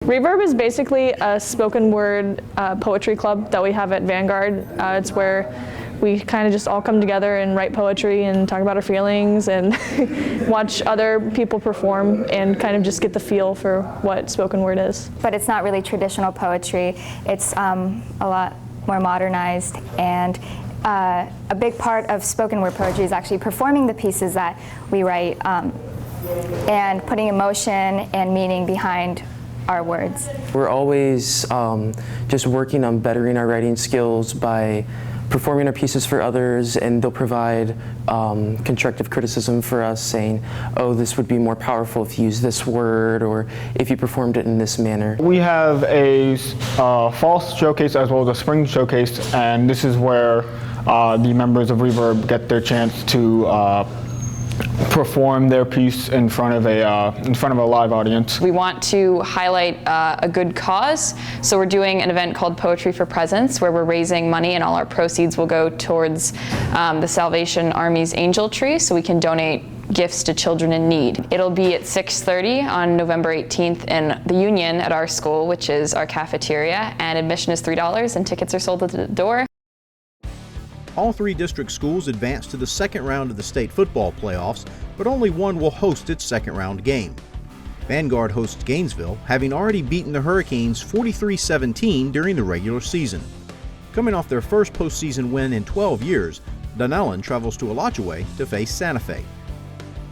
reVerb is basically a spoken word poetry club that we have at Vanguard. It's where we kind of just all come together and write poetry and talk about our feelings and watch other people perform and kind of just get the feel for what spoken word is. But it's not really traditional poetry. It's a lot more modernized, and a big part of spoken word poetry is actually performing the pieces that we write and putting emotion and meaning behind our words. We're always just working on bettering our writing skills by performing our pieces for others, and they'll provide constructive criticism for us, saying, oh, this would be more powerful if you use this word, or if you performed it in this manner. We have a fall showcase as well as a spring showcase, and this is where the members of reVerb get their chance to perform their piece in front of a live audience. We want to highlight a good cause, so we're doing an event called Poetry for Presents, where we're raising money, and all our proceeds will go towards the Salvation Army's Angel Tree, so we can donate gifts to children in need. It'll be at 6:30 on November 18th in the Union at our school, which is our cafeteria, and admission is $3 and tickets are sold at the door. All three district schools advanced to the second round of the state football playoffs, but only one will host its second round game. Vanguard hosts Gainesville, having already beaten the Hurricanes 43-17 during the regular season. Coming off their first postseason win in 12 years, Dunellen travels to Alachua to face Santa Fe.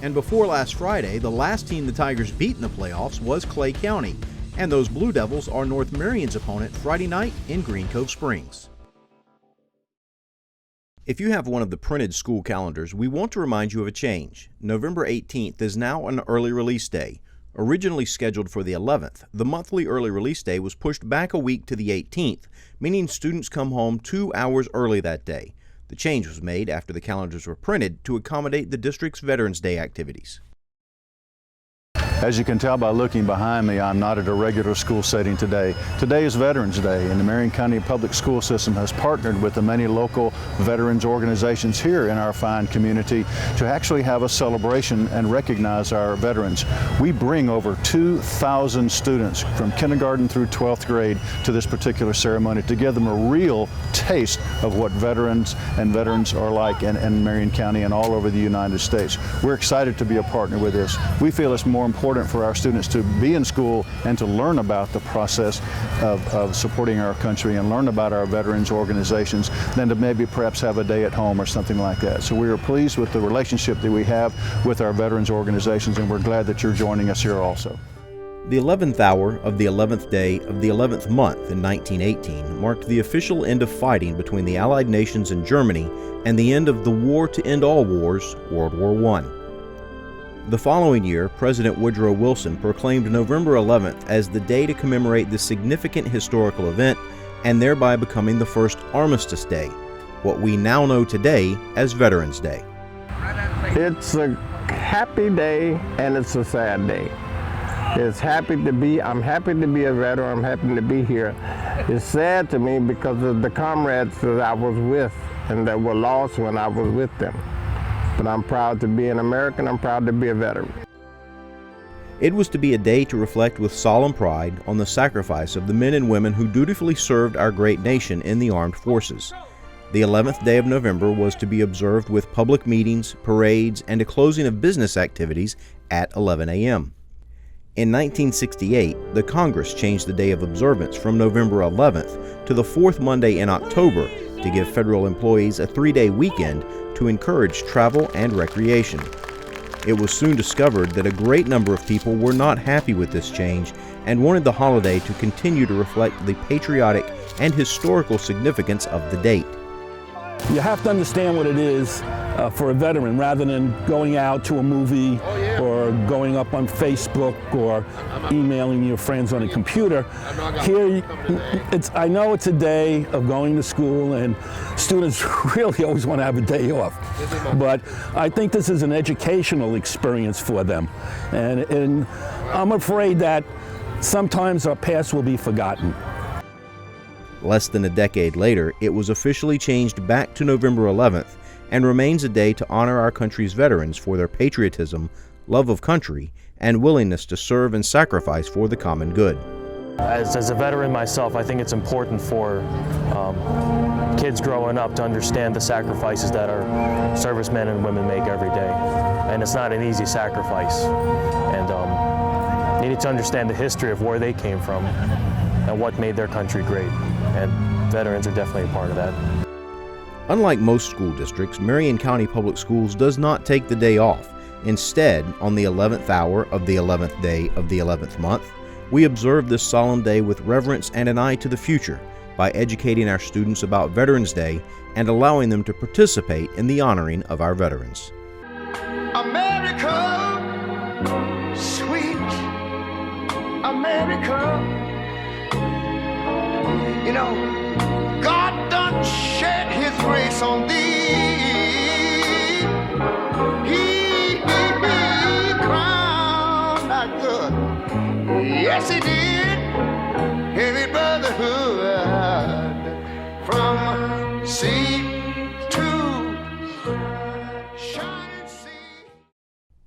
And before last Friday, the last team the Tigers beat in the playoffs was Clay County, and those Blue Devils are North Marion's opponent Friday night in Green Cove Springs. If you have one of the printed school calendars, we want to remind you of a change. November 18th is now an early release day. Originally scheduled for the 11th, the monthly early release day was pushed back a week to the 18th, meaning students come home 2 hours early that day. The change was made after the calendars were printed to accommodate the district's Veterans Day activities. As you can tell by looking behind me, I'm not at a regular school setting today. Today is Veterans Day, and the Marion County Public School System has partnered with the many local veterans organizations here in our fine community to actually have a celebration and recognize our veterans. We bring over 2,000 students from kindergarten through 12th grade to this particular ceremony to give them a real taste of what veterans are like in Marion County and all over the United States. We're excited to be a partner with this. We feel it's more important for our students to be in school and to learn about the process of supporting our country and learn about our veterans organizations than to maybe perhaps have a day at home or something like that. So we are pleased with the relationship that we have with our veterans organizations, and we're glad that you're joining us here also. The 11th hour of the 11th day of the 11th month in 1918 marked the official end of fighting between the Allied nations and Germany and the end of the War to End All Wars, World War I. The following year, President Woodrow Wilson proclaimed November 11th as the day to commemorate this significant historical event and thereby becoming the first Armistice Day, what we now know today as Veterans Day. It's a happy day and it's a sad day. I'm happy to be a veteran, I'm happy to be here. It's sad to me because of the comrades that I was with and that were lost when I was with them. But I'm proud to be an American, I'm proud to be a veteran. It was to be a day to reflect with solemn pride on the sacrifice of the men and women who dutifully served our great nation in the armed forces. The 11th day of November was to be observed with public meetings, parades, and a closing of business activities at 11 a.m. In 1968, the Congress changed the day of observance from November 11th to the fourth Monday in October to give federal employees a 3-day weekend to encourage travel and recreation. It was soon discovered that a great number of people were not happy with this change and wanted the holiday to continue to reflect the patriotic and historical significance of the date. You have to understand what it is for a veteran rather than going out to a movie or going up on Facebook or emailing your friends on a computer. Here, I know it's a day of going to school and students really always want to have a day off. But I think this is an educational experience for them. And I'm afraid that sometimes our past will be forgotten. Less than a decade later, it was officially changed back to November 11th and remains a day to honor our country's veterans for their patriotism, love of country, and willingness to serve and sacrifice for the common good. As a veteran myself, I think it's important for kids growing up to understand the sacrifices that our servicemen and women make every day. And it's not an easy sacrifice. And they need to understand the history of where they came from and what made their country great. And veterans are definitely a part of that. Unlike most school districts, Marion County Public Schools does not take the day off. Instead, on the 11th hour of the 11th day of the 11th month, we observe this solemn day with reverence and an eye to the future by educating our students about Veterans Day and allowing them to participate in the honoring of our veterans. America, sweet America, you know, God done shed his grace on thee. He crowned thy good. Yes, he did. Heavy brotherhood from sea to shining sea.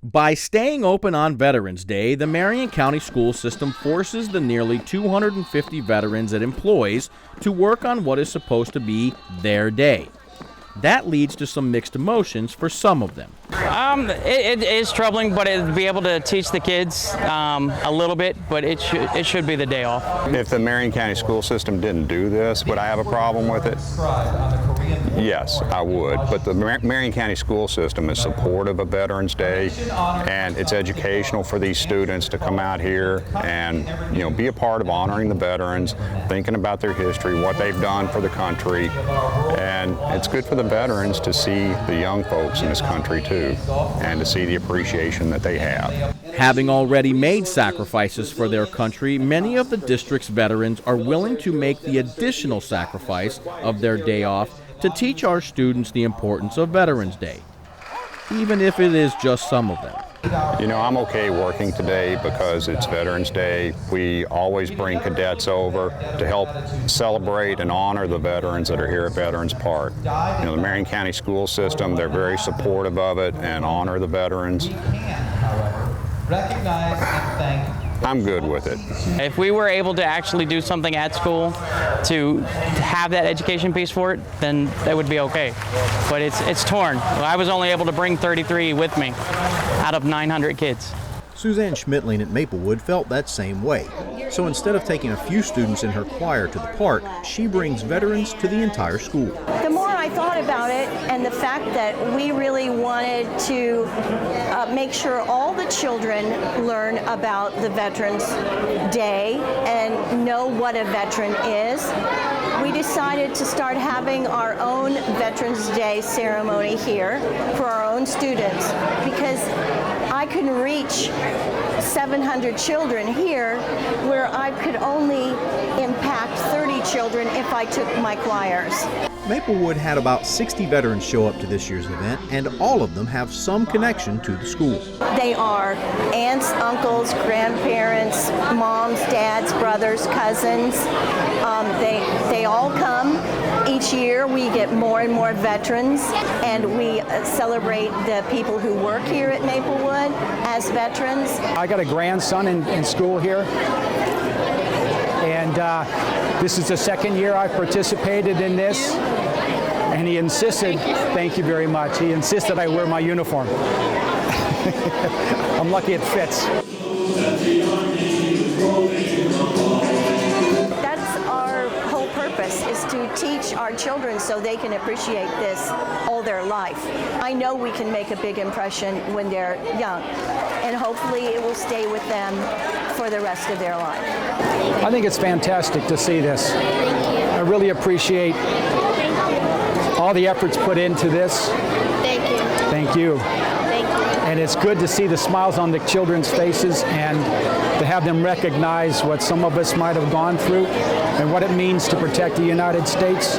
By staying open on Veterans Day, the Marion County school system forces the nearly 250 veterans it employs to work on what is supposed to be their day. That leads to some mixed emotions for some of them. It is troubling, but to be able to teach the kids a little bit, but it should be the day off. If the Marion County school system didn't do this, would I have a problem with it? Yes, I would. But the Marion County school system is supportive of Veterans Day, and it's educational for these students to come out here and, you know, be a part of honoring the veterans, thinking about their history, what they've done for the country, and it's good for the veterans to see the young folks in this country too, and to see the appreciation that they have. Having already made sacrifices for their country, many of the district's veterans are willing to make the additional sacrifice of their day off to teach our students the importance of Veterans Day, even if it is just some of them. You know, I'm okay working today because it's Veterans Day. We always bring cadets over to help celebrate and honor the veterans that are here at Veterans Park. You know, the Marion County school system, they're very supportive of it and honor the veterans. I'm good with it. If we were able to actually do something at school to have that education piece for it, then that would be okay. But it's torn. I was only able to bring 33 with me out of 900 kids. Suzanne Schmitling at Maplewood felt that same way. So instead of taking a few students in her choir to the park, she brings veterans to the entire school. The more I thought about it, and the fact that we really wanted to make sure all the children learn about the Veterans Day and know what a veteran is, we decided to start having our own Veterans Day ceremony here for our own students, because I couldn't reach 700 children here where I could only impact 30 children if I took my choirs. Maplewood had about 60 veterans show up to this year's event, and all of them have some connection to the school. They are aunts, uncles, grandparents, moms, dads, brothers, cousins. They all come. Each year we get more and more veterans, and we celebrate the people who work here at Maplewood as veterans. I got a grandson in school here, and this is the second year I've participated in this, and he insisted, thank you very much, he insisted I wear my uniform. I'm lucky it fits. That's our whole purpose, is to teach our children so they can appreciate this all their life. I know we can make a big impression when they're young, and hopefully it will stay with them for the rest of their life. I think it's fantastic to see this. I really appreciate all the efforts put into this. Thank you. Thank you. Thank you. And it's good to see the smiles on the children's faces and to have them recognize what some of us might have gone through and what it means to protect the United States.